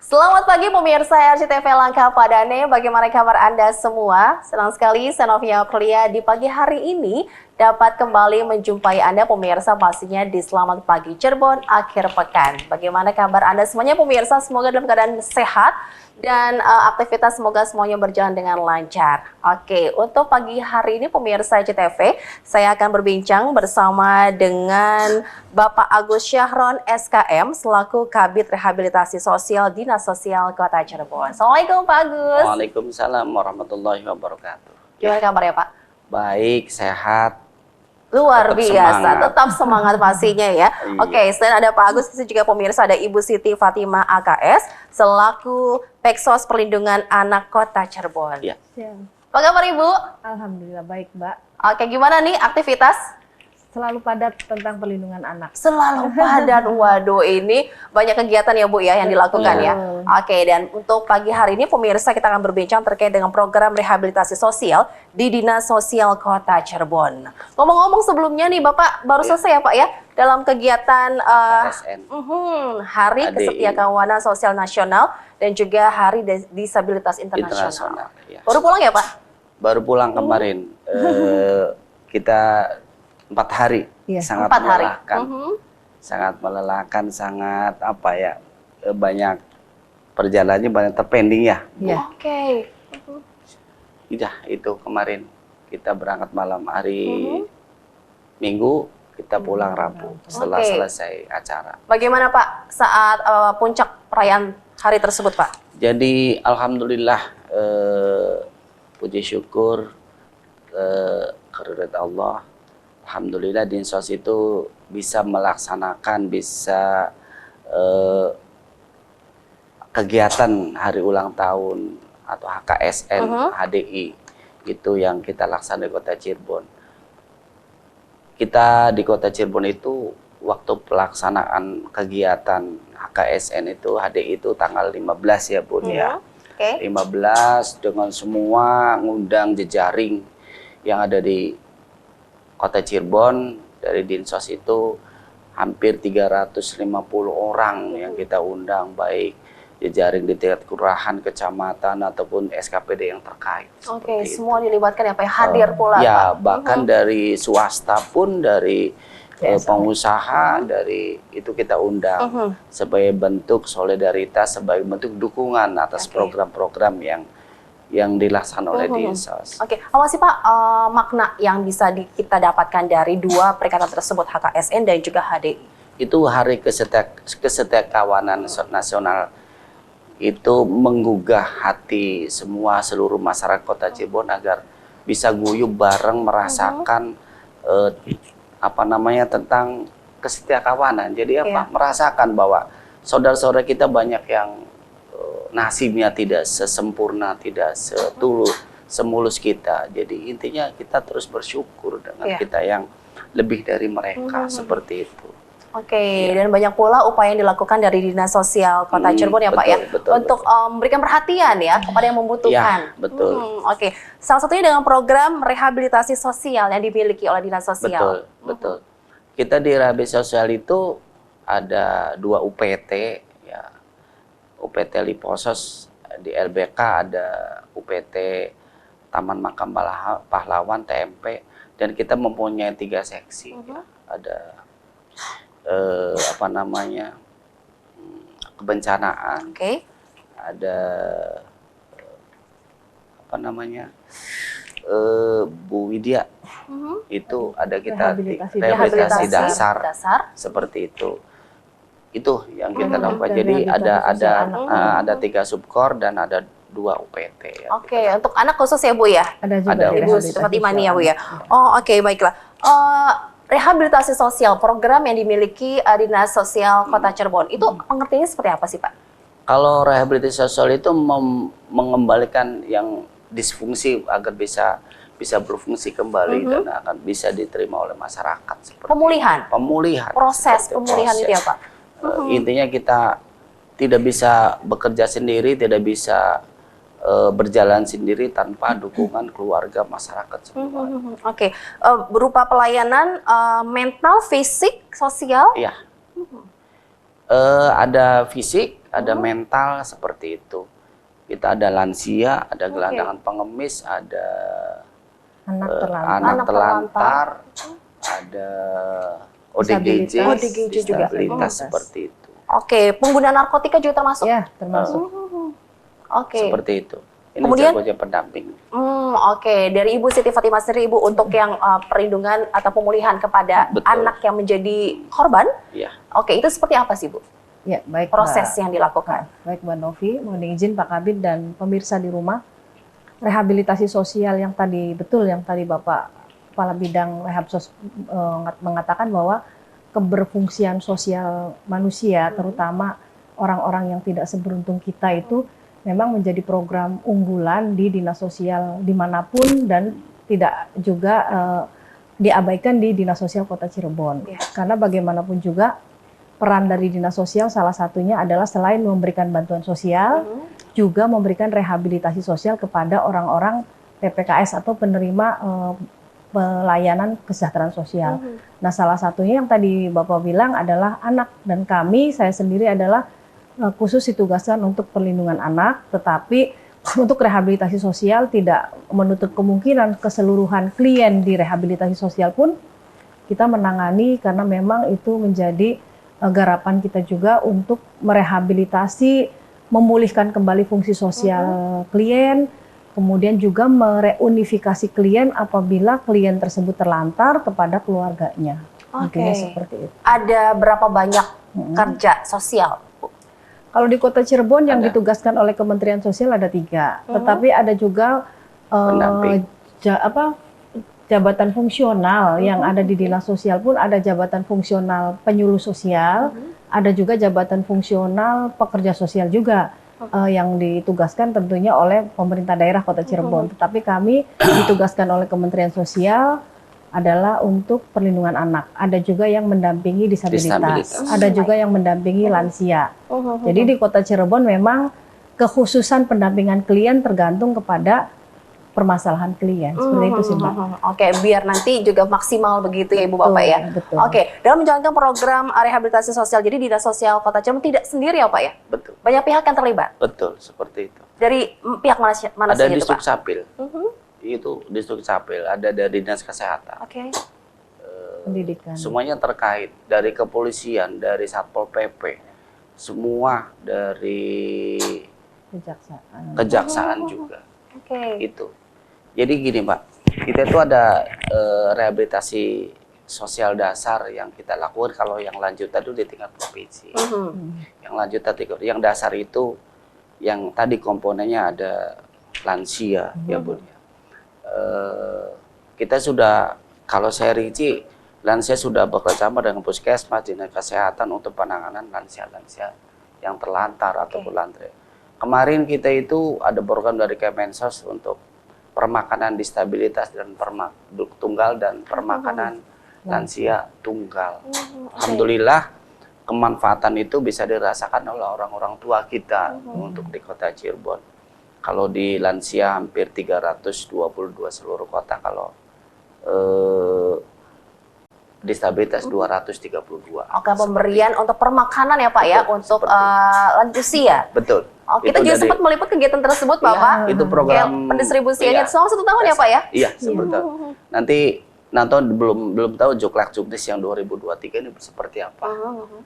Selamat pagi pemirsa RCTV Langkah Padane, bagaimana kabar Anda semua? Senang sekali Senovia Aprilia di pagi hari ini dapat kembali menjumpai Anda pemirsa pastinya di Selamat Pagi Cirebon akhir pekan. Bagaimana kabar Anda semuanya pemirsa? Semoga dalam keadaan sehat dan aktivitas semoga semuanya berjalan dengan lancar. Oke, untuk pagi hari ini pemirsa RCTV, saya akan berbincang bersama dengan Bapak Agus Syahron SKM selaku Kabid Rehabilitasi Sosial Dinas Sosial Kota Cirebon. Assalamualaikum Pak Agus. Waalaikumsalam warahmatullahi wabarakatuh. Gimana kabarnya Pak? Baik, sehat. Luar Tetap biasa, semangat. tetap semangat pastinya ya. Iya. Oke, selain ada Pak Agus, itu juga pemirsa ada Ibu Siti Fatimah AKS selaku Peksos Perlindungan Anak Kota Cirebon. Ya. Apa kabar Ibu? Alhamdulillah baik Mbak. Oke, gimana nih aktivitas? Selalu padat tentang perlindungan anak. Selalu padat. Waduh, ini banyak kegiatan ya Bu ya yang dilakukan ya. Oke, dan untuk pagi hari ini pemirsa kita akan berbincang terkait dengan program rehabilitasi sosial di Dinas Sosial Kota Cirebon. Ngomong-ngomong sebelumnya nih Bapak baru selesai ya Pak ya dalam kegiatan ASN. Hari Kesetiakawanan Sosial Nasional dan juga Hari Disabilitas Internasional. Internasional. Ya. Baru pulang ya Pak? Baru pulang kemarin. Kita 4 hari. Iya. Sangat 4 hari. melelahkan. Sangat melelahkan, sangat apa ya? Banyak perjalanannya banyak terpending ya. Iya. Oke. Iya, itu kemarin kita berangkat malam hari Minggu, kita pulang Rabu setelah Oke. selesai acara. Bagaimana Pak saat puncak perayaan hari tersebut Pak? Jadi alhamdulillah, puji syukur kehadirat Allah. Alhamdulillah Dinsos itu bisa melaksanakan, bisa kegiatan hari ulang tahun atau HKSN, HDI itu yang kita laksanakan di Kota Cirebon. Kita di Kota Cirebon itu waktu pelaksanaan kegiatan HKSN itu HDI itu tanggal 15 ya Bun ya. Oke. 15 dengan semua ngundang jejaring yang ada di Kota Cirebon. Dari Dinsos itu hampir 350 orang yang kita undang, baik jejaring di tingkat kelurahan, kecamatan ataupun SKPD yang terkait. Oke, Seperti semua dilibatkan ya Pak, hadir pula ya, Pak. bahkan dari swasta pun, dari pengusaha, dari itu kita undang sebagai bentuk solidaritas, sebagai bentuk dukungan atas program-program yang dilaksanakan oleh Dinsos. Oke, apa sih Pak makna yang bisa kita dapatkan dari dua perikatan tersebut, HKSN dan juga HDI? Itu Hari Kesetiakawanan Nasional itu menggugah hati semua seluruh masyarakat Kota Cirebon agar bisa guyup bareng merasakan apa namanya tentang kesetiakawanan. Jadi apa? Merasakan bahwa saudara-saudara kita banyak yang nasibnya tidak sesempurna, tidak semulus kita. Jadi intinya kita terus bersyukur dengan kita yang lebih dari mereka, seperti itu. Oke, dan banyak pula upaya yang dilakukan dari Dinas Sosial Kota Cirebon ya Pak ya, untuk memberikan perhatian ya kepada yang membutuhkan. Ya, betul. Oke, salah satunya dengan program rehabilitasi sosial yang dimiliki oleh Dinas Sosial. Betul. Kita di rehabilitasi sosial itu ada 2 UPT ya. UPT Liposos, di LBK ada UPT Taman Makam Pahlawan TMP, dan kita mempunyai 3 seksi. Ya. Ada apa namanya kebencanaan, ada apa namanya Bu Widya, itu ada kita rehabilitasi dasar seperti itu yang kita lakukan. Jadi ada 3 subkor dan ada 2 UPT ya. Oke, untuk anak khusus ya Bu ya? Ada juga Ada. Ibu Fatimah ya Bu ya? Oh oke, baiklah. Rehabilitasi sosial, program yang dimiliki Dinas Sosial Kota Cirebon, itu pengertiannya seperti apa sih Pak? Kalau rehabilitasi sosial itu mengembalikan yang disfungsi agar bisa berfungsi kembali dan akan bisa diterima oleh masyarakat. Seperti Pemulihan? Pemulihan. Proses pemulihan itu ya Pak? Intinya kita tidak bisa bekerja sendiri, tidak bisa berjalan sendiri tanpa dukungan keluarga, masyarakat semua. Oke, berupa pelayanan mental, fisik, sosial? Iya. Ada fisik, ada mental seperti itu. Kita ada lansia, ada gelandangan pengemis, ada Anak anak terlantar. terlantar, ada ODGJ, Disabilitas. juga. disabilitas seperti itu. Oke, pengguna narkotika juga termasuk? Ya, termasuk. Oke. Seperti itu. Ini Kemudian- jagonya pendamping. Oke. Dari Ibu Siti Fatimah sendiri, Ibu, untuk yang perlindungan atau pemulihan kepada Betul. anak yang menjadi korban, Iya. oke, itu seperti apa sih, Bu? Ya, baik. Proses Mbak. yang dilakukan. Baik Mbak Novi, mohon izin Pak Kabid dan pemirsa di rumah. Rehabilitasi sosial yang tadi Bapak Kepala Bidang Rehab mengatakan bahwa keberfungsian sosial manusia, terutama orang-orang yang tidak seberuntung kita itu memang menjadi program unggulan di dinas sosial dimanapun dan tidak juga diabaikan di Dinas Sosial Kota Cirebon. Ya. Karena bagaimanapun juga peran dari dinas sosial salah satunya adalah selain memberikan bantuan sosial, juga memberikan rehabilitasi sosial kepada orang-orang PPKS atau penerima pelayanan kesejahteraan sosial. Nah, salah satunya yang tadi Bapak bilang adalah anak, dan saya sendiri adalah khusus ditugaskan untuk perlindungan anak, tetapi untuk rehabilitasi sosial tidak menutup kemungkinan keseluruhan klien di rehabilitasi sosial pun kita menangani, karena memang itu menjadi garapan kita juga untuk merehabilitasi, memulihkan kembali fungsi sosial klien, kemudian juga mereunifikasi klien apabila klien tersebut terlantar kepada keluarganya. Oke. Intinya seperti itu. Ada berapa banyak kerja sosial, Bu? Kalau di Kota Cirebon yang Ada. ditugaskan oleh Kementerian Sosial ada 3, tetapi ada juga Pendamping. jabatan fungsional yang ada di Dinas Sosial pun ada jabatan fungsional penyuluh sosial, ada juga jabatan fungsional pekerja sosial juga yang ditugaskan tentunya oleh pemerintah daerah Kota Cirebon. Tetapi kami ditugaskan oleh Kementerian Sosial adalah untuk perlindungan anak. Ada juga yang mendampingi disabilitas, Disabilitas. ada juga yang mendampingi lansia. Jadi di Kota Cirebon memang kekhususan pendampingan klien tergantung kepada permasalahan klien. Seperti itu sih, Mbak. Oke, biar nanti juga maksimal begitu ya Ibu Bapak ya. Betul. Oke, dalam menjalankan program rehabilitasi sosial, jadi Dinas Sosial Kota Cirebon tidak sendiri ya Pak ya? Betul. Banyak pihak yang terlibat. Betul, seperti itu. Dari pihak mana Ada saja di itu Pak? Sukcapil. Itu di Sukcapil, ada dari Dinas Kesehatan. Oke. Pendidikan. Semuanya terkait, dari kepolisian, dari Satpol PP, semua dari kejaksaan juga. Oke. Itu. Jadi gini Mbak, kita itu ada rehabilitasi sosial dasar yang kita lakukan. Kalau yang lanjutan itu di tingkat provinsi. Yang lanjutan yang dasar itu yang tadi komponennya ada lansia ya Bu. Kita sudah, kalau saya rinci, lansia sudah bekerjasama dengan puskesmas, dinas kesehatan untuk penanganan lansia-lansia yang terlantar ataupun lantai. Kemarin kita itu ada program dari Kemensos untuk permakanan disabilitas dan tunggal dan permakanan lansia tunggal. Alhamdulillah kemanfaatan itu bisa dirasakan oleh orang-orang tua kita untuk di Kota Cirebon. Kalau di lansia hampir 322 seluruh kota, kalau disabilitas 232. Oke, pemberian untuk permakanan ya Pak ya, Betul, untuk seperti lansia. Betul. Oh, kita Itu juga dari- sempat meliput kegiatan tersebut Iya, Bapak. itu program Kayak pendistribusiannya iya. selama 1 tahun ya Pak ya? Iya, sebentar. Nanti belum tahu Joklak Juknis yang 2023 ini seperti apa.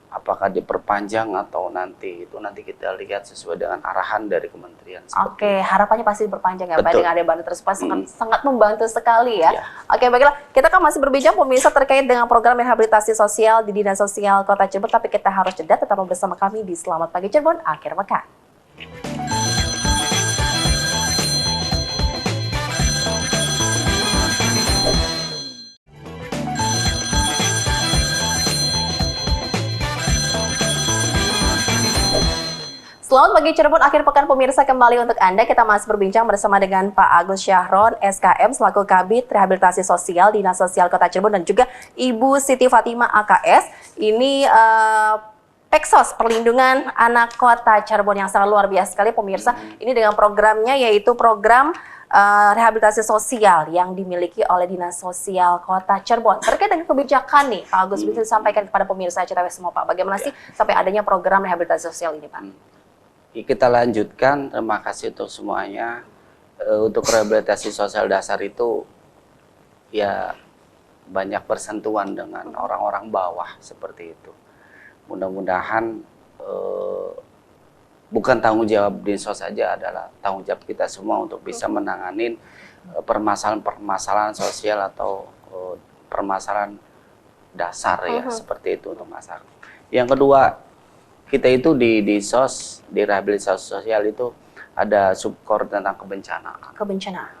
Apakah diperpanjang atau nanti kita lihat sesuai dengan arahan dari kementerian. Oke, harapannya pasti berpanjang ya Pak Betul. dengan ada bantuan tersebut, sangat membantu sekali ya. Iya. Oke, baiklah. Kita kan masih berbincang pemirsa terkait dengan program rehabilitasi sosial di Dinas Sosial Kota Cirebon, tapi kita harus jeda, tetap bersama kami di Selamat Pagi Cirebon akhir pekan. Selamat pagi Cirebon, akhir pekan pemirsa kembali untuk Anda. Kita masih berbincang bersama dengan Pak Agus Syahron, SKM, selaku Kabid Rehabilitasi Sosial Dinas Sosial Kota Cirebon, dan juga Ibu Siti Fatimah, AKS. Ini Peksos, Perlindungan Anak Kota Cirebon, yang sangat luar biasa sekali pemirsa. Ini dengan programnya yaitu program rehabilitasi sosial yang dimiliki oleh Dinas Sosial Kota Cirebon. Terkait dengan kebijakan nih, Pak Agus bisa disampaikan kepada pemirsa CTV semua, Pak. Bagaimana sih sampai adanya program rehabilitasi sosial ini, Pak? Kita lanjutkan, terima kasih untuk semuanya. Untuk rehabilitasi sosial dasar itu ya banyak bersentuhan dengan orang-orang bawah seperti itu. Mudah-mudahan bukan tanggung jawab Dinsos saja, adalah tanggung jawab kita semua untuk bisa menangani permasalahan-permasalahan sosial atau permasalahan dasar ya seperti itu untuk masyarakat. Yang kedua, kita itu di Dinsos, di rehabilitasi sosial itu ada subkor tentang kebencanaan. Kebencanaan.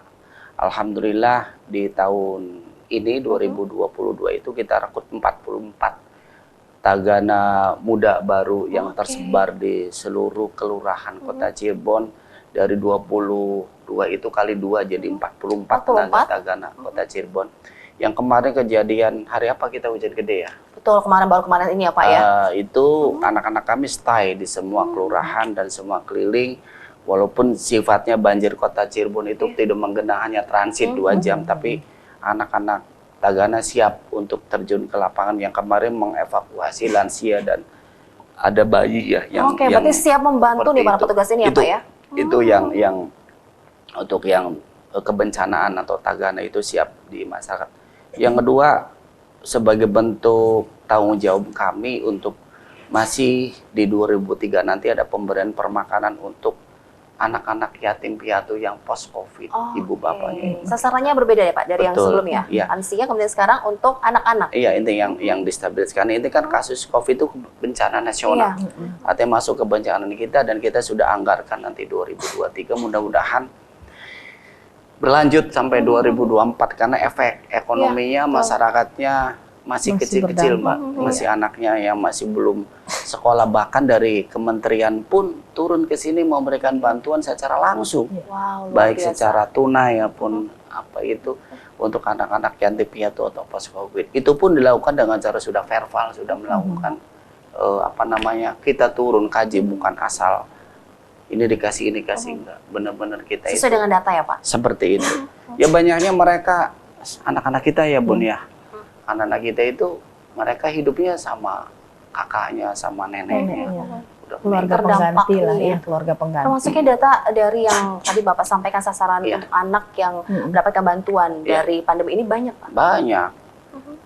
Alhamdulillah di tahun ini 2022 itu kita rekrut 44 tagana muda baru yang tersebar di seluruh kelurahan Kota Cirebon. Dari 22 itu kali 2 jadi 44 tenaga tagana Kota Cirebon. Yang kemarin kejadian hari apa kita hujan gede ya? Betul, baru kemarin ini ya Pak ya? Itu anak-anak kami stay di semua kelurahan dan semua keliling. Walaupun sifatnya banjir Kota Cirebon itu tidak menggenang, hanya transit 2 jam, tapi anak-anak tagana siap untuk terjun ke lapangan yang kemarin mengevakuasi lansia dan ada bayi ya yang berarti siap membantu nih para petugas ini ya Pak ya? Itu yang untuk yang kebencanaan atau tagana itu siap di masyarakat. Yang kedua, sebagai bentuk tanggung jawab kami untuk masih di 2003 nanti ada pemberian permakanan untuk anak-anak yatim piatu yang post COVID, ibu bapaknya. Sasarannya berbeda ya Pak dari yang sebelumnya. Iya. Lansia kemudian sekarang untuk anak-anak. Iya, ini yang distabiliskan. Ini kan kasus COVID itu bencana nasional. Artinya masuk ke bencana kita dan kita sudah anggarkan nanti 2023 mudah-mudahan berlanjut sampai 2024 karena efek ekonominya masyarakatnya masih kecil-kecil Mbak, masih anaknya yang masih belum sekolah, bahkan dari kementerian pun turun ke sini memberikan bantuan secara langsung, baik secara tunai maupun apa itu untuk anak-anak yatim piatu atau post COVID. Itu pun dilakukan dengan cara sudah verbal, sudah melakukan kita turun kaji, bukan asal ini dikasih enggak, benar-benar kita sesuai itu dengan data ya Pak. Seperti itu. Ya banyaknya mereka anak-anak kita ya Bun ya. Anak-anak kita itu mereka hidupnya sama kakaknya, sama neneknya. Udah Keluarga pengganti lah ya, keluarga pengganti. Termasuknya data dari yang tadi Bapak sampaikan sasaran untuk anak yang mendapatkan bantuan dari pandemi ini banyak Pak? Banyak,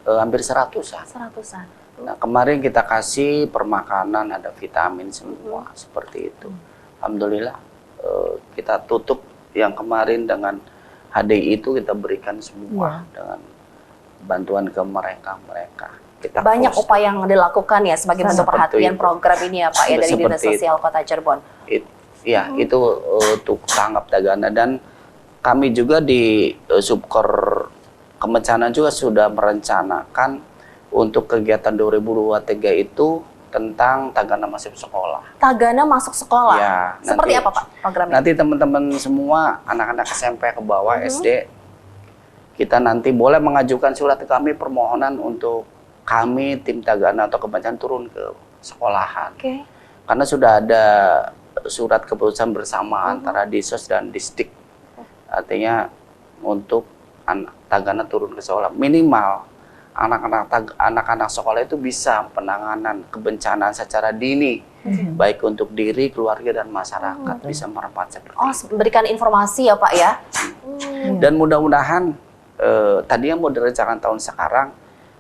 hampir 100-an. 100-an. Nah, kemarin kita kasih permakanan, ada vitamin semua, seperti itu. Alhamdulillah, kita tutup yang kemarin dengan HDI itu kita berikan semua dengan bantuan ke mereka. Kita banyak upaya yang dilakukan ya sebagai bentuk perhatian program ini ya Pak ya dari Dinas Sosial Kota Cirebon. Itu untuk tanggap tagana, dan kami juga di subkor kebencanaan juga sudah merencanakan untuk kegiatan 2023 itu tentang tagana masuk sekolah. Tagana masuk sekolah? Ya. Seperti apa Pak programnya? Nanti teman-teman semua, anak-anak SMP ke bawah, SD, kita nanti boleh mengajukan surat ke kami permohonan untuk kami tim tagana atau kebencanaan turun ke sekolahan. Karena sudah ada surat keputusan bersama antara Dinsos dan Disdik. Artinya untuk tagana turun ke sekolah minimal anak-anak sekolah itu bisa penanganan kebencanaan secara dini, baik untuk diri, keluarga dan masyarakat bisa memanfaat seperti itu. Memberikan informasi ya Pak ya. Dan mudah-mudahan tadi yang mau direncanakan tahun sekarang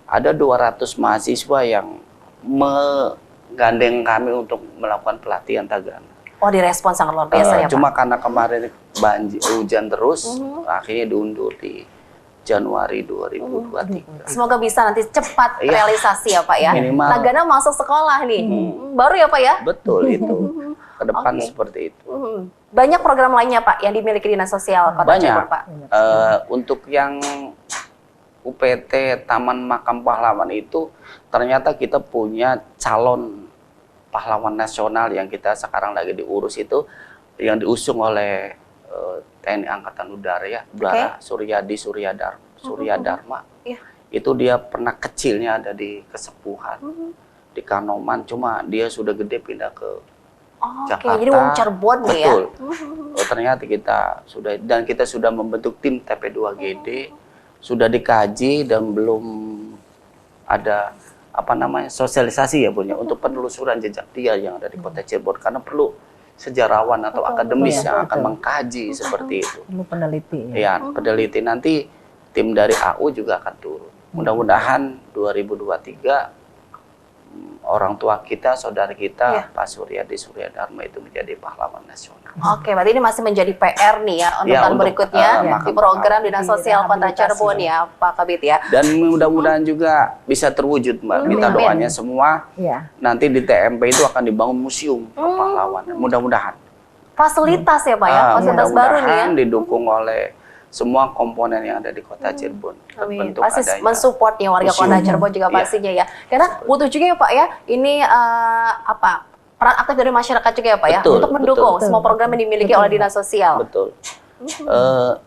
ada 200 mahasiswa yang menggandeng kami untuk melakukan pelatihan tagana. Direspon sangat luar biasa ya Pak. Cuma karena kemarin hujan terus, akhirnya diundur di Januari 2023. Semoga bisa nanti cepat realisasi ya Pak ya. Minimal. Tagana masuk sekolah nih, baru ya Pak ya. Betul itu. Ke depan seperti itu. Banyak program lainnya Pak yang dimiliki Dinas Sosial Kota Cirebon Pak. Untuk yang UPT Taman Makam Pahlawan itu ternyata kita punya calon pahlawan nasional yang kita sekarang lagi diurus itu, yang diusung oleh TNI Angkatan Udara ya, Udara Suryadi Suryadharma. Itu dia pernah kecilnya ada di Kesepuhan, di Kanoman, cuma dia sudah gede pindah ke Jakarta. Jadi wong Cirebon nih ya. Betul. ternyata kita sudah membentuk tim TP2GD, sudah dikaji dan belum ada sosialisasi ya Bu ya, untuk penelusuran jejak dia yang ada di Kota Cirebon, karena perlu sejarawan atau akademis yang akan mengkaji seperti itu. Perlu peneliti. Ya, peneliti. Nanti tim dari AU juga akan turun. Mudah-mudahan 2023 orang tua kita, saudara kita, Pak Suryadi Suryadharma itu menjadi pahlawan nasional. Oke, berarti ini masih menjadi PR nih ya untuk tahun berikutnya di program Dinas Sosial Kota Cirebon ya, Pak Kabid ya. Dan mudah-mudahan juga bisa terwujud, Mbak. Minta doanya semua. Nanti di TMP itu akan dibangun museum pahlawan. Mudah-mudahan. Fasilitas ya Pak ya, fasilitas baru nih ya. Didukung oleh semua komponen yang ada di Kota Cirebon. Amin. Pasti mensupportnya warga Kota Cirebon juga pastinya ya. Karena butuh juga ya Pak ya, ini peran aktif dari masyarakat juga ya Pak ya, untuk mendukung semua program yang dimiliki oleh Dinas Sosial. Betul.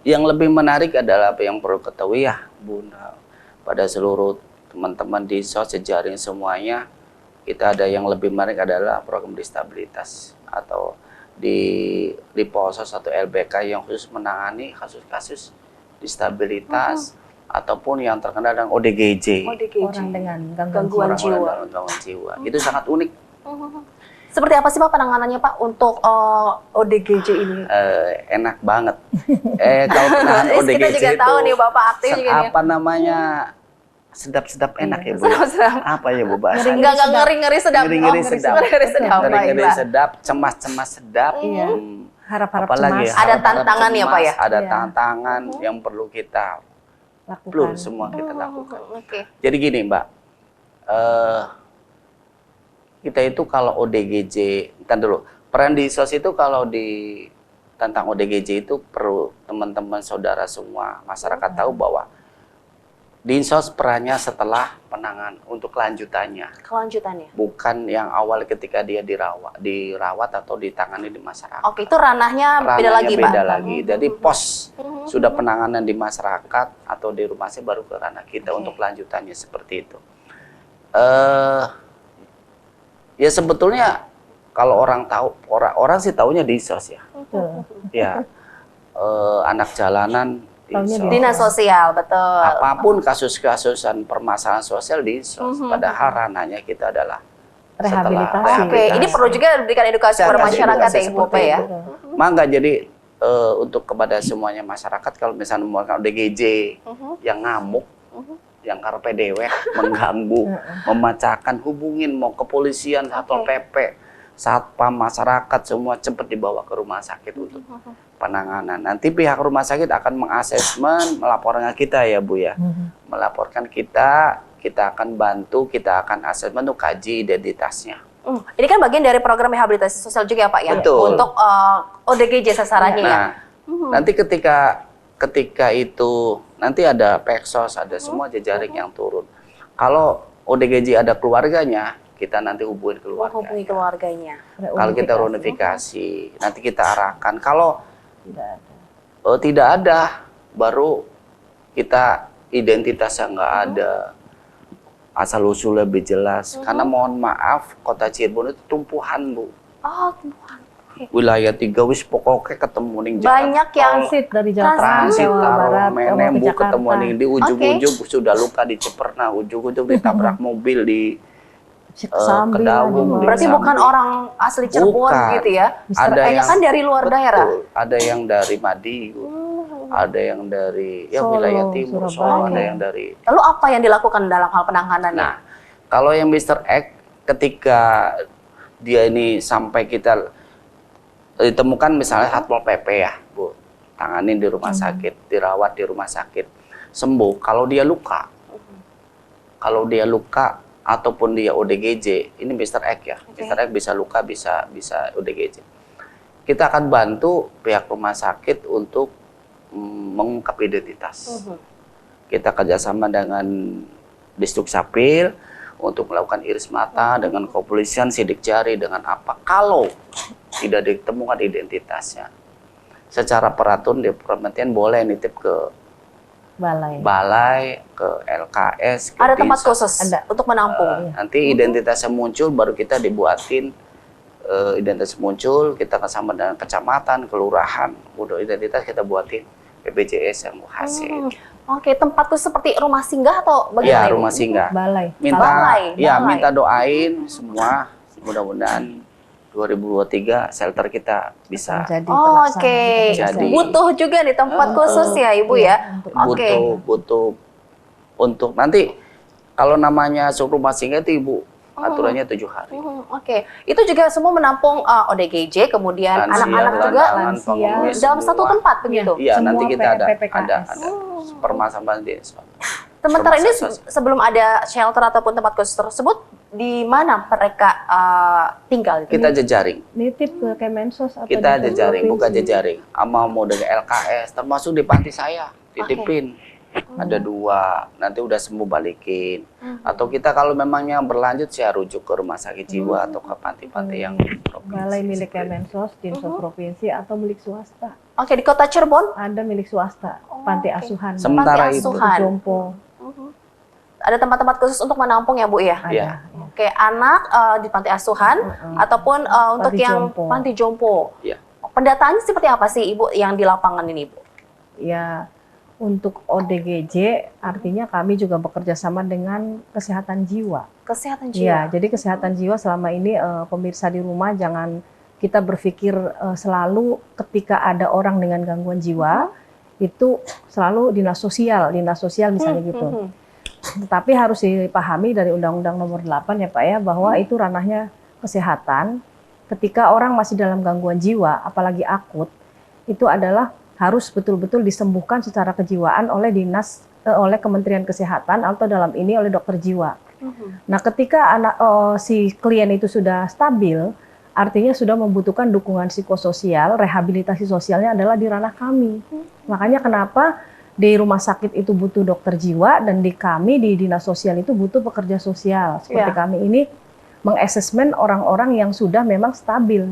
Yang lebih menarik adalah apa yang perlu ketahui ya Bunda, pada seluruh teman-teman di sos sejaring semuanya, kita ada yang lebih menarik adalah program disabilitas atau di Polsos atau LBK yang khusus menangani kasus-kasus disabilitas ataupun yang terkena dengan ODGJ. Orang dengan gangguan jiwa. Itu sangat unik. Seperti apa sih Pak penanganannya Pak untuk ODGJ ini? Enak banget. Kalau penanganan ODGJ kita juga itu tahu nih Bapak aktif juga nih. Apa namanya? Sedap-sedap enak ya Bu. Apa ya Bu bahasa? Enggak ngeri-ngeri sedap. Ngeri-ngeri sedap. Ngeri-ngeri sedap, cemas-cemas sedap. Harap-harap cemas. Ada tantangan ya Pak ya? Ada tantangan yang perlu kita lakukan. Semua kita lakukan. Jadi gini Mbak, kita itu kalau ODGJ, entar dulu, peran di sos itu kalau tentang ODGJ itu perlu teman-teman saudara semua masyarakat tahu bahwa Dinsos perannya setelah penanganan untuk kelanjutannya. Bukan yang awal ketika dia dirawat atau ditangani di masyarakat. Oke, itu ranahnya beda lagi, Pak. Beda lagi. Jadi pos sudah penanganan di masyarakat atau di rumah sakit baru ke ranah kita untuk kelanjutannya seperti itu. Ya sebetulnya kalau orang tahu, orang sih taunya Dinsos ya. Ya, anak jalanan Dinas Sosial, betul. Apapun kasus-kasusan permasalahan sosial Dinsos, padahal ranahnya kita adalah rehabilitasi. Oke, ini perlu juga diberikan edukasi kepada masyarakat ya Ibu Pe ya. Mangga jadi untuk kepada semuanya masyarakat kalau misalnya mau ODGJ yang ngamuk, yang karpe dewek, mengganggu, memecahkan, hubungin mau kepolisian, Satpol PP, satpam masyarakat semua cepat dibawa ke rumah sakit untuk penanganan. Nanti pihak rumah sakit akan mengasesmen, melaporkan kita ya Bu ya. Melaporkan kita akan bantu, kita akan asesmen untuk kaji identitasnya. Ini kan bagian dari program rehabilitasi sosial juga ya Pak ya? Betul. Untuk ODGJ sasarannya ya? Nanti ketika itu, nanti ada Peksos, ada semua jejaring yang turun. Kalau ODGJ ada keluarganya, kita nanti hubungi keluarganya. Kalau kita reunifikasi, nanti kita arahkan. Kalau tidak ada, baru kita identitasnya nggak ada, asal usul lebih jelas. Karena mohon maaf, Kota Cirebon itu tumpuhan Bu. Oh, tumpuhan. Wilayah 3 wis pokoknya ketemu ning Jakarta. Banyak yang transit dari Jakarta, transit Jawa Barat, Menem, Bu, ketemu ning di ujung-ujung sudah luka di Ceperna, ujung-ujung ditabrak mobil di Kedaung. Berarti bukan orang asli Cirebon gitu ya? Ada yang kan dari luar daerah. Ada yang dari Madiun, ada yang dari wilayah timur, Solo, ada yang dari. Lalu apa yang dilakukan dalam hal penanganannya? Nah, kalau yang Mr. X ketika dia ini sampai kita ditemukan misalnya Satpol PP ya, Bu, tanganin di rumah sakit, dirawat di rumah sakit, sembuh. Kalau dia luka ataupun dia ODGJ, ini Mr. X ya, Mr. X bisa luka, bisa ODGJ. Kita akan bantu pihak rumah sakit untuk mengungkap identitas. Kita kerjasama dengan Disduk Capil untuk melakukan iris mata dengan kepolisian, sidik jari, dengan apa. Kalau tidak ditemukan identitasnya, secara peraturan di Kementerian boleh nitip ke balai, ke LKS, ke ada tempat Dinsos. khusus untuk menampung. Nanti identitasnya muncul, baru kita dibuatin identitas muncul, kita sama dengan kecamatan, kelurahan, udah identitas kita buatin BPJS yang hasil. Oke, tempatku seperti rumah singgah atau bagaimana? Ya, rumah singgah. Balai. Minta doain semua, mudah-mudahan 2023 shelter kita bisa Jadi Oke, Jadi- butuh juga nih tempat khusus ya Ibu ya. Oke. butuh untuk nanti kalau namanya rumah singgah itu Ibu aturannya 7 hari. Oke, itu juga semua menampung ODGJ, kemudian Lansia, anak-anak juga gelandangan, pengemis, dalam semua. satu tempat begitu. Iya, Semua nanti kita ada PPKS. permasalahan di Sementara ini Rumah sakit. sebelum ada shelter ataupun tempat khusus tersebut, di mana mereka tinggal? kita jejaring. nitip ke Kemensos atau Kita di jejaring, bukan provinsi. jejaring. Mau dengan LKS, termasuk di panti saya, titipin. Ada 2, nanti udah sembuh balikin. Atau kita kalau memangnya berlanjut, saya rujuk ke rumah sakit jiwa atau ke panti-panti yang provinsi. Balai milik Seperti itu. Kemensos, Dinsos provinsi atau milik swasta. Oke, di kota Cirebon Ada milik swasta, panti oke. asuhan. Sementara Panti itu, asuhan. Jompo. ada tempat-tempat khusus untuk menampung ya Bu ya? Ada. Iya. Oke, anak di panti asuhan ataupun untuk Panti yang jompo. panti jompo. Iya. Pendataannya seperti apa sih Ibu yang di lapangan ini Bu? Ya, untuk ODGJ artinya kami juga bekerja sama dengan kesehatan jiwa. Kesehatan Iya, jiwa. jadi kesehatan jiwa selama ini pemirsa di rumah jangan kita berpikir selalu ketika ada orang dengan gangguan jiwa itu selalu dinas sosial misalnya gitu. Tetapi harus dipahami dari Undang-Undang Nomor 8 ya Pak ya bahwa itu ranahnya kesehatan. Ketika orang masih dalam gangguan jiwa, apalagi akut, itu adalah harus betul-betul disembuhkan secara kejiwaan oleh oleh Kementerian Kesehatan atau dalam ini oleh dokter jiwa. Nah, ketika si klien itu sudah stabil, artinya sudah membutuhkan dukungan psikososial, rehabilitasi sosialnya adalah di ranah kami. Makanya kenapa di rumah sakit itu butuh dokter jiwa dan di kami di dinas sosial itu butuh pekerja sosial. Seperti kami ini mengassesmen orang-orang yang sudah memang stabil.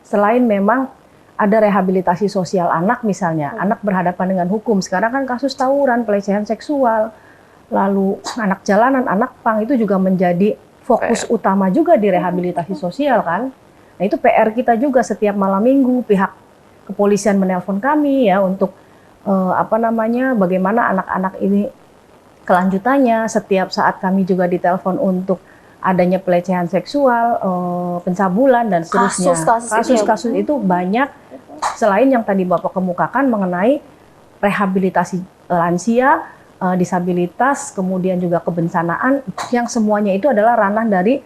Selain memang ada rehabilitasi sosial anak misalnya, anak berhadapan dengan hukum. Sekarang kan kasus tawuran, pelecehan seksual, lalu anak jalanan, anak pang itu juga menjadi fokus utama juga di rehabilitasi sosial kan. Nah itu PR kita juga setiap malam minggu pihak kepolisian menelpon kami ya untuk bagaimana anak-anak ini kelanjutannya. Setiap saat kami juga ditelepon untuk adanya pelecehan seksual, pencabulan dan seterusnya. Kasus-kasus itu banyak selain yang tadi Bapak kemukakan mengenai rehabilitasi lansia, disabilitas, kemudian juga kebencanaan yang semuanya itu adalah ranah dari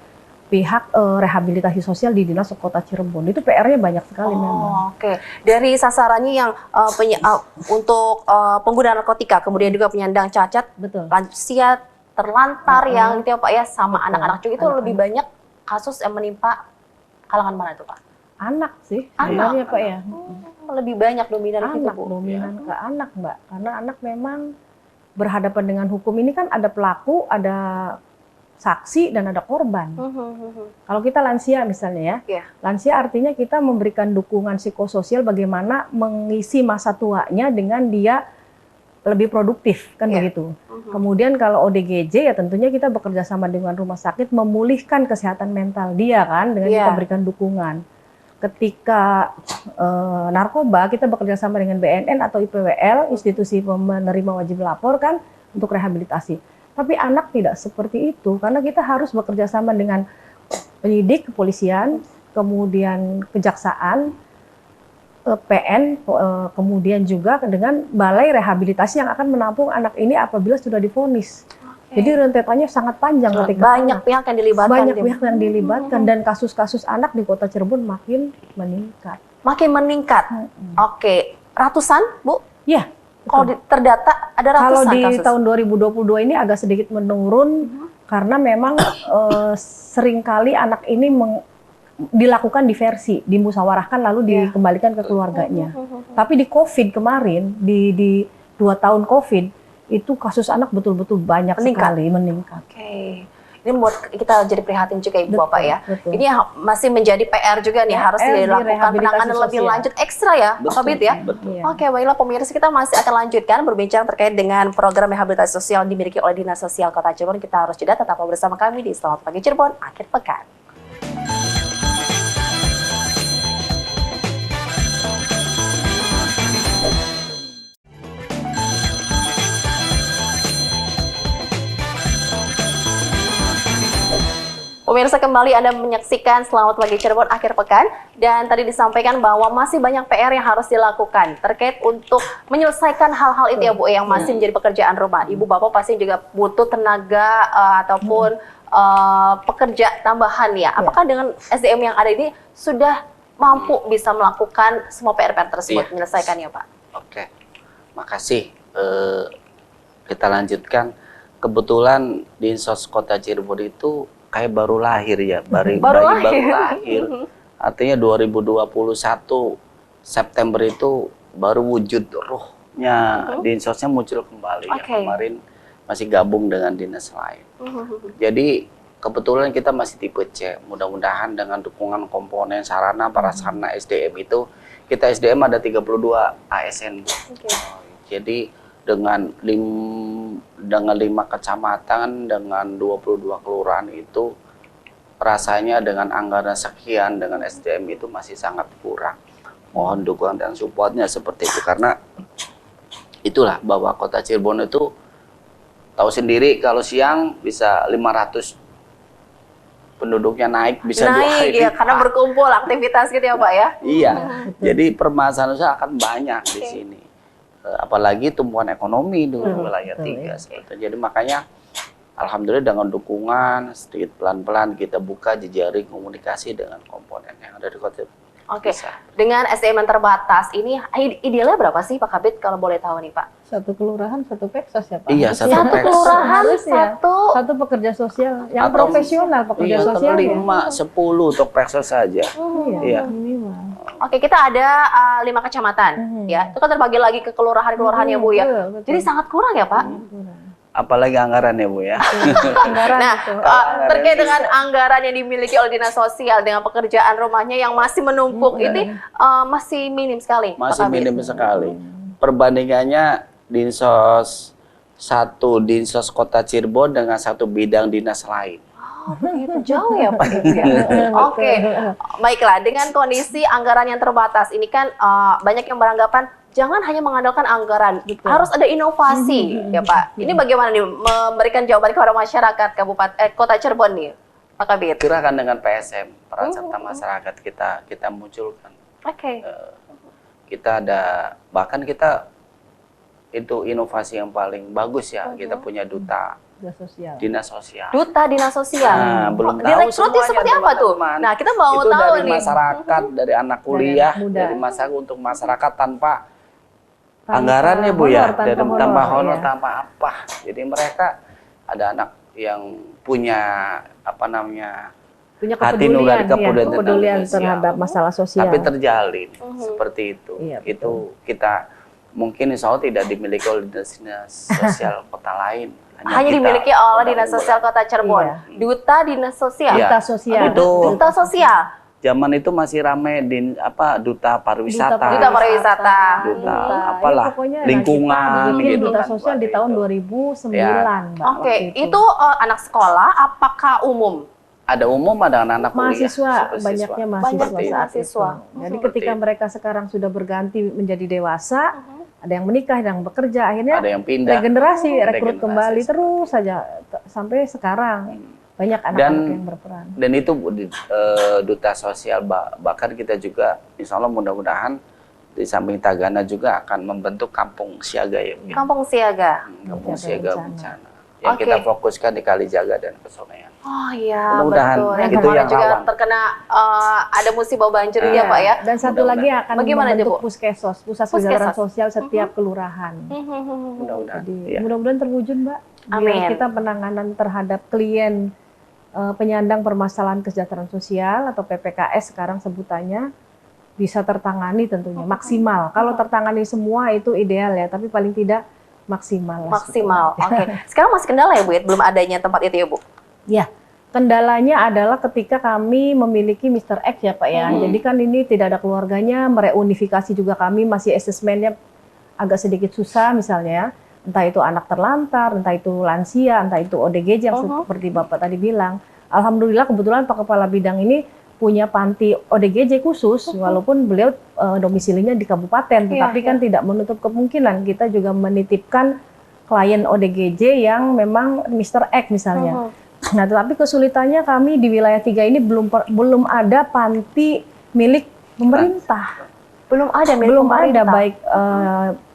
pihak rehabilitasi sosial di Dinas Kota Cirebon. Itu PR-nya banyak sekali memang. Oke, dari sasarannya yang untuk pengguna narkotika, kemudian juga penyandang cacat, Betul. lansia, terlantar yang itu ya Pak ya, sama Betul. anak-anak juga itu Anak-anak. lebih banyak kasus yang menimpa kalangan mana itu Pak? Anak sih Anak. sebenarnya Pak ya. Lebih banyak dominan itu Anak Bu. dominan ke anak Mbak, karena anak memang berhadapan dengan hukum ini kan ada pelaku, ada saksi dan ada korban. Kalau kita lansia misalnya ya, Iya. lansia artinya kita memberikan dukungan psikososial bagaimana mengisi masa tuanya dengan dia lebih produktif kan Iya. begitu. Kemudian kalau ODGJ ya tentunya kita bekerja sama dengan rumah sakit memulihkan kesehatan mental dia kan dengan Iya. kita berikan dukungan. Ketika narkoba kita bekerja sama dengan BNN atau IPWL, institusi penerima wajib lapor kan untuk rehabilitasi. Tapi anak tidak seperti itu karena kita harus bekerja sama dengan penyidik, kepolisian, kemudian kejaksaan, PN, kemudian juga dengan balai rehabilitasi yang akan menampung anak ini apabila sudah divonis. Jadi rentetannya sangat panjang ketika Banyak pihak yang dilibatkan. banyak pihak yang dilibatkan dan kasus-kasus anak di Kota Cirebon makin meningkat. Makin meningkat. Oke, ratusan Bu? Ya, Kalau terdata ada ratusan kalau di kasus. tahun 2022 ini agak sedikit menurun karena memang seringkali anak ini dilakukan diversi, dimusyawarahkan lalu dikembalikan ke keluarganya. Tapi di COVID kemarin, di 2 tahun COVID, itu kasus anak betul-betul banyak sekali meningkat. Oke. Ini membuat kita jadi prihatin juga Ibu Bapak ya. Betul. Ini masih menjadi PR juga nih, harus PR di dilakukan rehabilitasi penanganan lebih sosial. lanjut ekstra ya, Pak Kabit ya. Iya. Oke, baiklah pemirsa, kita masih akan lanjutkan berbincang terkait dengan program rehabilitasi sosial yang dimiliki oleh Dinas Sosial Kota Cirebon. Kita harus jeda, tetap bersama kami di Selamat Pagi Cirebon akhir pekan. Pemirsa, kembali Anda menyaksikan Selamat Pagi Cirebon akhir pekan, dan tadi disampaikan bahwa masih banyak PR yang harus dilakukan terkait untuk menyelesaikan hal-hal itu ya Bu, yang masih menjadi pekerjaan rumah. Ibu bapak pasti juga butuh tenaga ataupun pekerja tambahan ya. Apakah dengan SDM yang ada ini sudah mampu bisa melakukan semua PR-PR tersebut, menyelesaikannya Pak? Oke, makasih. Kita lanjutkan. Kebetulan Dinsos Kota Cirebon itu kayak baru lahir ya, baru lahir. Artinya 2021 September itu baru wujud ruhnya Dinsosnya muncul kembali. Ya. Kemarin masih gabung dengan dinas lain. Jadi kebetulan kita masih tipe C. Mudah-mudahan dengan dukungan komponen sarana prasarana SDM itu, kita SDM ada 32 ASN. Jadi dengan 5 kecamatan, dengan 22 kelurahan itu rasanya dengan anggaran sekian dengan SDM itu masih sangat kurang. Mohon dukungan dan supportnya seperti itu, karena itulah bahwa Kota Cirebon itu tahu sendiri kalau siang bisa 500 penduduknya naik, bisa naik ya, karena berkumpul aktivitas gitu ya Pak ya. Iya, jadi permasalahan akan banyak di sini. Apalagi tumbuhan ekonomi di wilayah 3 seperti. Jadi makanya alhamdulillah dengan dukungan sedikit pelan-pelan kita buka jejaring komunikasi dengan komponen yang ada di Kota. Dengan SDM yang terbatas ini idealnya berapa sih Pak Kabid kalau boleh tahu nih Pak? Satu kelurahan, satu peksos ya Pak? Iya, satu kelurahan, satu pekerja sosial yang profesional, pekerja sosial 5-10 untuk peksos saja. Iya. Oke, kita ada 5 kecamatan, ya. Itu kan terbagi lagi ke kelurahan-kelurahan ya Bu ya. Betul. Jadi sangat kurang ya Pak. Apalagi anggaran ya Bu ya. Nah, terkait dengan anggaran yang dimiliki oleh dinas sosial dengan pekerjaan rumahnya yang masih menumpuk, ini masih minim sekali. Masih minim sekali. Perbandingannya Dinsos Kota Cirebon dengan satu bidang dinas lain. Oh, begitu jauh ya Pak. Oke, baiklah. Dengan kondisi anggaran yang terbatas ini kan banyak yang beranggapan jangan hanya mengandalkan anggaran, harus ada inovasi ya Pak. Ini bagaimana nih memberikan jawaban kepada masyarakat Kota Cirebon nih, Pak Kabid? Gerakan dengan PSM, peran serta masyarakat kita munculkan. Kita ada, bahkan kita itu inovasi yang paling bagus ya. Kita punya duta dinas sosial. Duta dinas sosial. Nah, belum tahu semuanya seperti apa tuh? Nah, kita mau itu tahu dari nih. masyarakat, dari anak kuliah, dari masyarakat untuk masyarakat tanpa anggaran ya Bu ya, dari tanpa honor, tanpa apa. Jadi mereka ada anak yang punya punya hati nurani kepedulian terhadap masalah sosial. Tapi terjalin seperti itu. Itu kita mungkin insya Allah tidak dimiliki oleh dinas sosial kota lain. Hanya dimiliki oleh dinas sosial Kota Cirebon. Duta dinas sosial. Duta sosial. Zaman itu masih ramai duta pariwisata. Duta apalah, lingkungan gitu. Duta sosial di tahun 2009, Mbak. Oke, itu anak sekolah apakah umum? Ada umum, ada anak-anak kuliah. Banyaknya mahasiswa. Jadi ketika mereka sekarang sudah berganti menjadi dewasa, ada yang menikah, ada yang bekerja, akhirnya ada yang pindah. rekrut kembali terus saja sampai sekarang. Banyak anak-anak yang berperan. Dan itu duta sosial, bahkan kita juga insya Allah mudah-mudahan di samping Tagana juga akan membentuk kampung siaga ya. Kampung siaga. Kampung siaga bencana. Yang kita fokuskan di Kalijaga dan Pesonean. Oh iya, mudah-mudahan betul. Yang itu kemarin yang juga rawan. terkena ada musibah banjir ya Pak ya. Dan satu lagi akan membentuk puskesos, pusat kesejahteraan sosial setiap kelurahan. Mudah-mudahan terwujud Mbak. Amin. Kita penanganan terhadap klien penyandang permasalahan kesejahteraan sosial atau PPKS sekarang sebutannya bisa tertangani tentunya maksimal. Kalau tertangani semua itu ideal ya, tapi paling tidak maksimal. Oke. Sekarang masih kendala ya Bu, belum adanya tempat itu ya Bu? Ya, kendalanya adalah ketika kami memiliki Mr. X ya Pak ya. Jadi kan ini tidak ada keluarganya, mereunifikasi juga kami masih asesmennya agak sedikit susah misalnya. Entah itu anak terlantar, entah itu lansia, entah itu ODGJ yang seperti Bapak tadi bilang. Alhamdulillah kebetulan Pak Kepala Bidang ini punya panti ODGJ khusus, walaupun beliau domisilinya di kabupaten, tetapi kan tidak menutup kemungkinan kita juga menitipkan klien ODGJ yang memang Mr. X misalnya. Nah, tetapi kesulitannya kami di wilayah 3 ini belum ada panti milik pemerintah. Belum ada milik Belum ada pemerintah. baik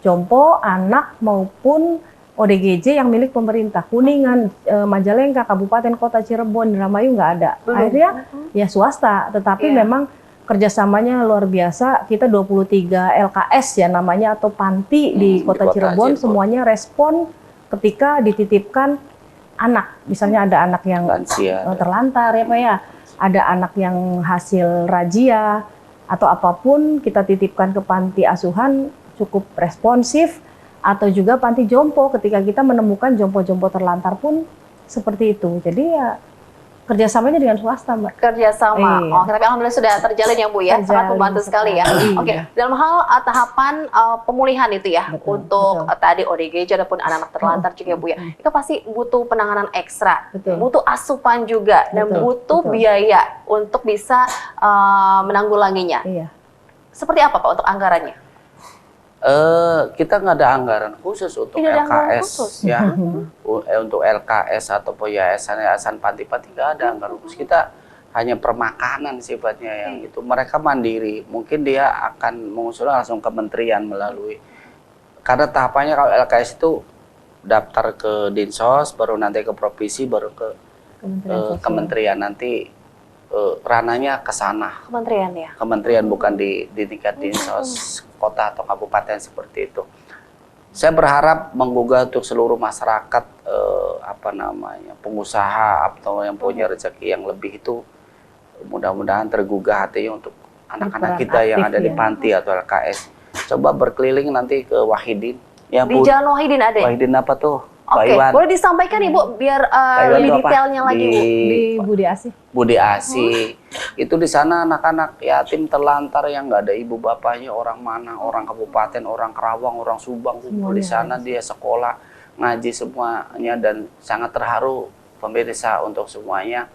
jompo, anak maupun ODGJ yang milik pemerintah. Kuningan, Majalengka, Kabupaten Kota Cirebon, Indramayu nggak ada. Belum. Akhirnya ya swasta, tetapi Iya. memang kerjasamanya luar biasa. Kita 23 LKS ya namanya atau panti di Kota Cirebon, semuanya respon ketika dititipkan anak. Misalnya ada anak yang Lansia. terlantar ya Pak ya, ada anak yang hasil razia atau apapun kita titipkan ke panti asuhan cukup responsif, atau juga panti jompo ketika kita menemukan jompo-jompo terlantar pun seperti itu. Jadi ya kerjasamanya dengan swasta, Mbak. Kerjasama. Iya. Oh, tapi alhamdulillah sudah terjalin ya Bu ya, sangat Terjalin membantu sekali ya. sekali. Oke, Iya. dalam hal pemulihan pemulihan itu ya, Betul, untuk betul. tadi ODGJ ataupun anak-anak terlantar juga ya Bu ya, itu pasti butuh penanganan ekstra, Betul. butuh asupan juga, dan Betul, butuh betul. biaya untuk bisa menanggulanginya. Iya. Seperti apa Pak untuk anggarannya? Kita nggak ada anggaran khusus untuk Tidak ada anggaran LKS khusus. ya. Untuk LKS ataupun yayasan panti-panti nggak ada anggaran khusus. Kita hanya permakanan sifatnya yang itu. Mereka mandiri. Mungkin dia akan mengusulkan langsung kementerian melalui. Karena tahapannya kalau LKS itu daftar ke Dinsos, baru nanti ke provinsi, baru ke kementerian. Nanti ranahnya ke sana. Kementerian ya. Kementerian, bukan di tingkat Dinsos kota atau kabupaten seperti itu. Saya berharap menggugah untuk seluruh masyarakat pengusaha atau yang punya rezeki yang lebih itu, mudah-mudahan tergugah hatinya untuk anak-anak Berperan kita yang aktif ada di ya. panti atau LKS. Coba berkeliling nanti ke Wahidin. Ya, Di Bu. Jalan Wahidin ada ya? Wahidin apa tuh? Pak Oke, Iwan. boleh disampaikan Ibu biar Iwan lebih itu apa? detailnya lagi Bu. Di Budi Asih. Budi Asi. Itu di sana anak-anak yatim terlantar yang nggak ada ibu bapaknya, orang mana, orang kabupaten, orang Kerawang, orang Subang, kumpul di sana, dia sekolah, ngaji semuanya, dan sangat terharu pemirsa untuk semuanya.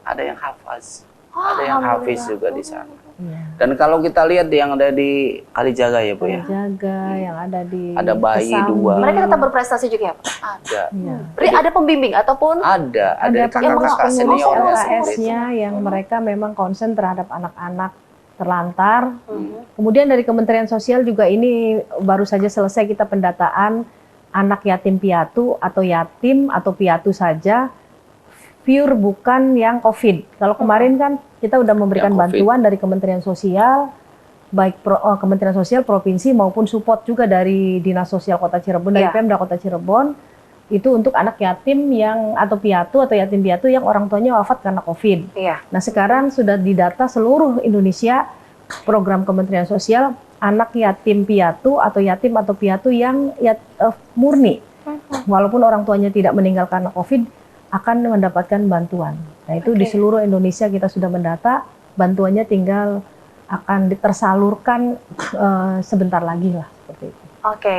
Ada yang hafaz, ada yang hafiz juga di sana. Iya. Dan kalau kita lihat yang ada di Kalijaga ya Bu ya, Jaga yang ada di ada bayi Kesambi. 2. Mereka tetap berprestasi juga ya Pak? Ada, Iya. Berarti ada pembimbing ataupun ada Ada kakak-kakak pengurus seniornya seperti itu. LKS-nya yang mereka memang konsen terhadap anak-anak terlantar. Mhm. Kemudian dari Kementerian Sosial juga ini baru saja selesai kita pendataan anak yatim piatu atau piatu saja, pure bukan yang COVID. Kalau kemarin kan kita udah memberikan Yang COVID. bantuan dari Kementerian Sosial, baik Kementerian Sosial Provinsi maupun support juga dari Dinas Sosial Kota Cirebon, dari Iya. Pemda Kota Cirebon, itu untuk anak yatim yang atau yatim piatu yang orang tuanya wafat karena COVID. Iya. Nah sekarang sudah didata seluruh Indonesia program Kementerian Sosial anak yatim piatu yang murni, walaupun orang tuanya tidak meninggal karena COVID, akan mendapatkan bantuan. Nah itu di Oke. seluruh Indonesia kita sudah mendata, bantuannya tinggal akan tersalurkan sebentar lagi lah seperti itu. Oke,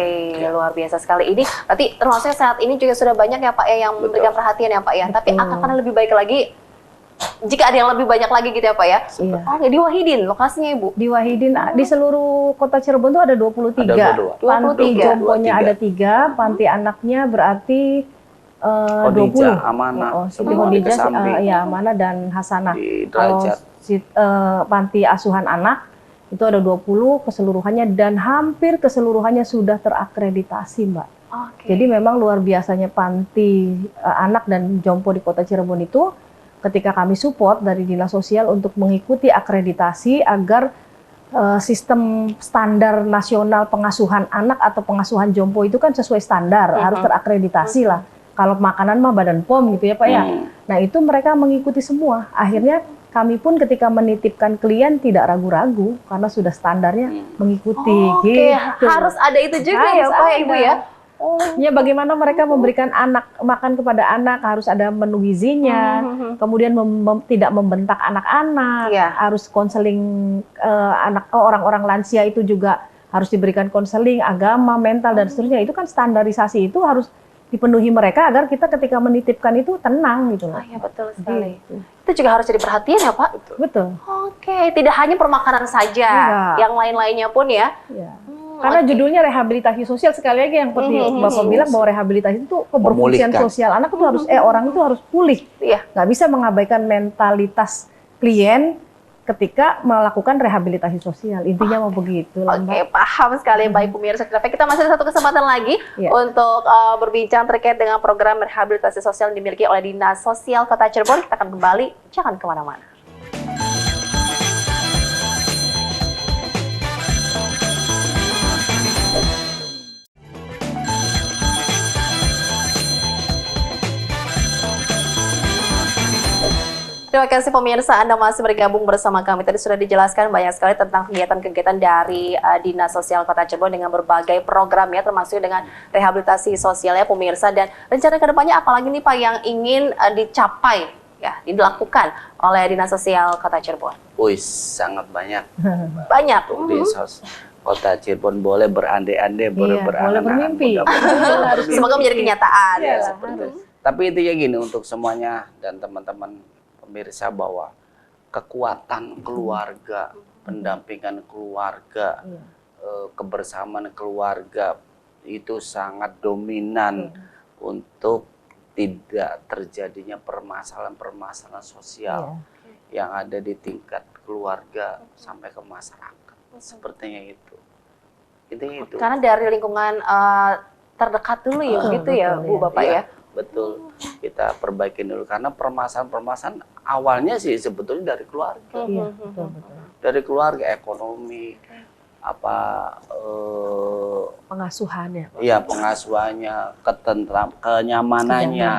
luar biasa sekali. Ini berarti termasuk saat ini juga sudah banyak ya Pak ya yang memberikan perhatian ya Pak ya. Tapi Betul. akan lebih baik lagi jika ada yang lebih banyak lagi gitu ya Pak ya. Iya. Oh, di Wahidin lokasinya Ibu. Di Wahidin, di seluruh kota Cirebon itu ada 23. Ada 22. Panti 23. jomponya ada 3, panti anaknya berarti 20. Khadijah, Amanah, Siti semua di Khadijah, Kesambi. ya Amanah dan Hasanah. Di Kalau Derajat. panti asuhan anak itu ada 20 keseluruhannya dan hampir keseluruhannya sudah terakreditasi, Mbak. Oke. Jadi memang luar biasanya panti anak dan jompo di Kota Cirebon itu ketika kami support dari Dinas Sosial untuk mengikuti akreditasi agar sistem standar nasional pengasuhan anak atau pengasuhan jompo itu kan sesuai standar, harus terakreditasi lah. Kalau makanan mah Badan POM gitu ya Pak ya. Nah itu mereka mengikuti semua. Akhirnya kami pun ketika menitipkan klien tidak ragu-ragu karena sudah standarnya mengikuti. Oke, Gitu. harus ada itu juga ya Harus Pak Ibu ada. ya. Oh. Ya bagaimana mereka memberikan anak makan kepada anak, harus ada menu gizinya, kemudian tidak membentak anak-anak, Iya. harus konseling orang-orang lansia itu juga harus diberikan konseling agama, mental dan seterusnya. Itu kan standarisasi itu harus dipenuhi mereka agar kita ketika menitipkan itu tenang gitu Oh loh. iya betul sekali. Gitu. Itu juga harus jadi perhatian ya Pak. Betul. Oke, tidak hanya permakanan saja, Enggak. yang lain-lainnya pun ya. Ya. Karena judulnya rehabilitasi sosial, sekali lagi yang seperti Bapak bilang bahwa rehabilitasi itu keberfungsian Memulihkan. sosial. Anak itu harus orang itu harus pulih. Iya. Nggak bisa mengabaikan mentalitas klien ketika melakukan rehabilitasi sosial. Intinya mau begitu lah, Oke, Mbak. paham sekali baik pemirsa. Tapi kita masih ada satu kesempatan lagi Iya. untuk berbincang terkait dengan program rehabilitasi sosial yang dimiliki oleh Dinas Sosial Kota Cirebon. Kita akan kembali, jangan kemana-mana. Terima kasih pemirsa, Anda masih bergabung bersama kami. Tadi sudah dijelaskan banyak sekali tentang kegiatan-kegiatan dari Dinas Sosial Kota Cirebon dengan berbagai program ya, termasuk dengan rehabilitasi sosial ya pemirsa. Dan rencana kedepannya apalagi nih Pak yang ingin dicapai ya, dilakukan oleh Dinas Sosial Kota Cirebon? Wih, sangat banyak. Banyak. Untuk di Kota Cirebon boleh berandai-andai, boleh Iya, berangan-angan, boleh bermimpi. mudah-mudahan Semoga menjadi kenyataan. Iya, Ya. Tapi intinya gini untuk semuanya dan teman-teman pemirsa bahwa kekuatan keluarga, pendampingan keluarga, kebersamaan keluarga itu sangat dominan untuk tidak terjadinya permasalahan-permasalahan sosial yang ada di tingkat keluarga sampai ke masyarakat. Sepertinya itu. Intinya itu. Karena dari lingkungan terdekat dulu ya, begitu ya betul, Bu, ya. Bapak Iya, ya. betul. Kita perbaikin dulu karena permasalahan-permasalahan awalnya sih sebetulnya dari keluarga. Iya, betul. Dari keluarga, ekonomi, Pengasuhannya. iya pengasuhannya, kenyamanannya.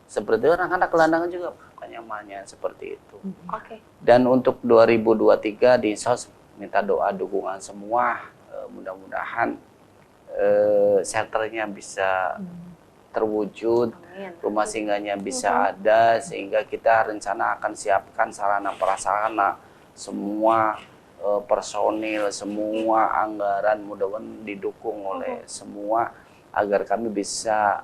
Seperti itu anak-anak gelandangan juga kenyamanannya seperti itu. Oke. Dan untuk 2023 di SOS minta doa dukungan semua, mudah-mudahan shelternya bisa terwujud, Amin. rumah singgahnya bisa ada, sehingga kita rencana akan siapkan sarana prasarana, semua personil, semua anggaran mudah-mudahan didukung oleh semua agar kami bisa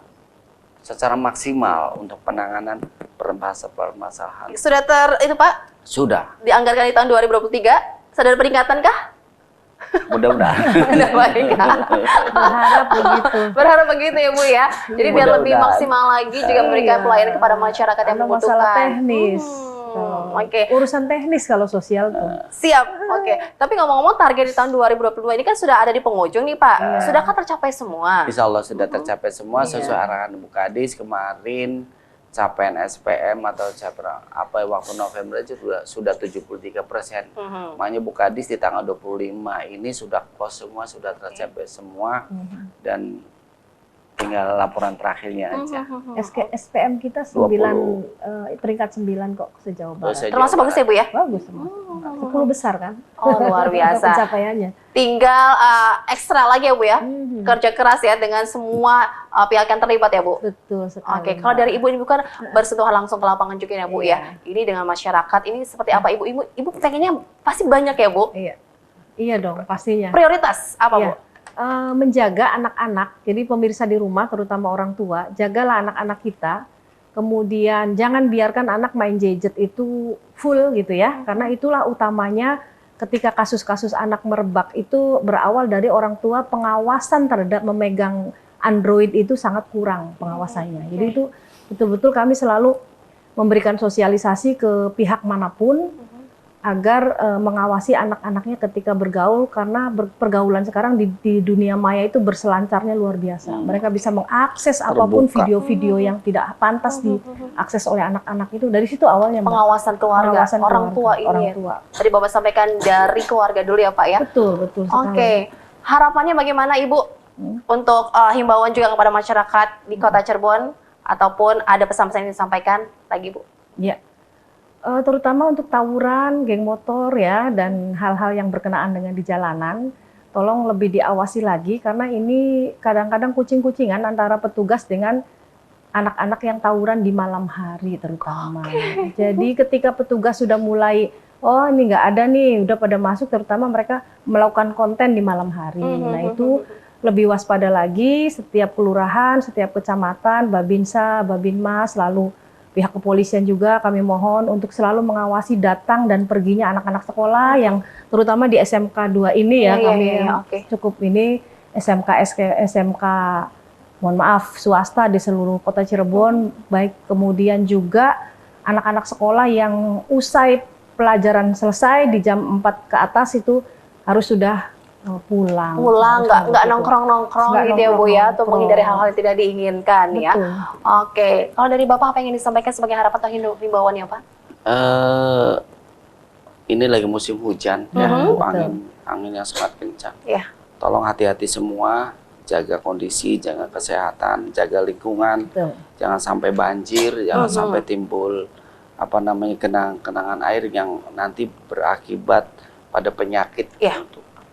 secara maksimal untuk penanganan permasalahan. Sudah itu Pak, Sudah, dianggarkan di tahun 2023? Sudah ada peningkatan kah? mudah-mudahan. Sudah baik. Berharap begitu. Berharap begitu ya Bu ya. Jadi biar lebih Mudah-mudahan. maksimal lagi juga memberikan pelayanan kepada masyarakat yang Karena membutuhkan. masalah teknis. Oke. Urusan teknis kalau sosial tuh. Siap. Oke. Tapi ngomong-ngomong target di tahun 2022 ini kan sudah ada di penghujung nih Pak. Sudahkah tercapai semua? Insya Allah sudah tercapai semua sesuai arahan Bu Kadis kemarin. Capaian SPM atau capaian apa waktu November aja sudah 73%. Makanya Bu Kadis di tanggal 25 ini sudah close semua, sudah tercapai semua dan tinggal laporan terakhirnya aja. SPM kita 9 peringkat 9 kok sejauh barat. Termasuk bagus ya Bu ya? Bagus semua. 10 besar kan? Oh luar biasa. Pencapaiannya. Tinggal ekstra lagi ya Bu ya? Kerja keras ya dengan semua pihak yang terlibat ya Bu? Betul sekali. Oke, kalau dari Ibu kan bersentuhan langsung ke lapangan juga ya Bu ya? Ini dengan masyarakat, ini seperti apa Ibu? Ibu pengennya pasti banyak ya Bu? Iya. Iya dong, pastinya. Prioritas apa Bu? Iya. Menjaga anak-anak, jadi pemirsa di rumah terutama orang tua, jagalah anak-anak kita, kemudian jangan biarkan anak main gadget itu full gitu ya, karena itulah utamanya ketika kasus-kasus anak merebak itu berawal dari orang tua pengawasan terhadap memegang Android itu sangat kurang pengawasannya, jadi itu betul-betul kami selalu memberikan sosialisasi ke pihak manapun, agar mengawasi anak-anaknya ketika bergaul, karena pergaulan sekarang di dunia maya itu berselancarnya luar biasa. Mereka bisa mengakses apapun video-video yang tidak pantas diakses oleh anak-anak itu. Dari situ awalnya, Mbak. Pengawasan keluarga, Pengawasan orang keluarga, tua ini. orang ya. tua. Tadi Bapak sampaikan dari keluarga dulu ya Pak ya? Betul, betul sekali. Oke, harapannya bagaimana Ibu untuk himbauan juga kepada masyarakat di Kota Cirebon, ataupun ada pesan-pesan yang disampaikan lagi Bu? Ya. Terutama untuk tawuran, geng motor ya, dan hal-hal yang berkenaan dengan di jalanan, tolong lebih diawasi lagi karena ini kadang-kadang kucing-kucingan antara petugas dengan anak-anak yang tawuran di malam hari terutama. Jadi ketika petugas sudah mulai, oh ini nggak ada nih, udah pada masuk, terutama mereka melakukan konten di malam hari. Nah itu lebih waspada lagi, setiap kelurahan, setiap kecamatan, Babinsa, Babinmas, lalu pihak kepolisian juga kami mohon untuk selalu mengawasi datang dan perginya anak-anak sekolah yang terutama di SMK 2 ini ya, kami oke. cukup ini SMK mohon maaf swasta di seluruh kota Cirebon, baik kemudian juga anak-anak sekolah yang usai pelajaran selesai di jam 4 ke atas itu harus sudah pulang. Nggak nongkrong-nongkrong gitu ya Bu ya, untuk menghindari hal-hal yang tidak diinginkan ya. Betul. Oke, kalau dari Bapak apa yang ingin disampaikan sebagai harapan atau himbauannya Pak? Ini lagi musim hujan, ya, angin yang sangat kencang. Iya. Tolong hati-hati semua, jaga kondisi, jaga kesehatan, jaga lingkungan, Betul. jangan sampai banjir, jangan sampai timbul kenangan air yang nanti berakibat pada penyakit. Iya.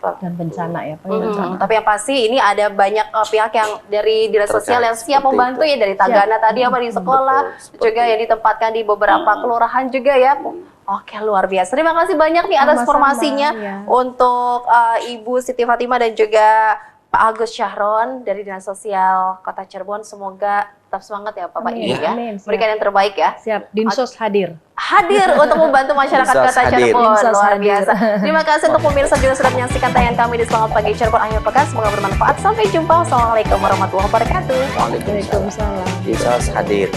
Dan bencana ya Pak. Tapi yang pasti ini ada banyak pihak yang dari dinas sosial yang siap membantu ya, dari Tagana tadi apa di sekolah, juga yang ditempatkan di beberapa kelurahan juga ya. Oke, luar biasa. Terima kasih banyak nih atas Sama-sama, informasinya ya. untuk Ibu Siti Fatimah dan juga Pak Agus Syahron dari Dinas Sosial Kota Cirebon. Semoga tetap semangat ya Bapak Amin, Ibu ya. amin, siap. Berikan yang terbaik ya. Siap, Dinsos hadir. Hadir untuk membantu masyarakat Dinsos Kota hadir. Cirebon. Dinsos Luar hadir. biasa. Terima kasih untuk pemirsa juga sudah menyaksikan tayangan kami di Selamat Pagi Cirebon akhir pekan. Semoga bermanfaat. Sampai jumpa. Wassalamualaikum warahmatullahi wabarakatuh. Waalaikumsalam. Waalaikumsalam. Dinsos hadir.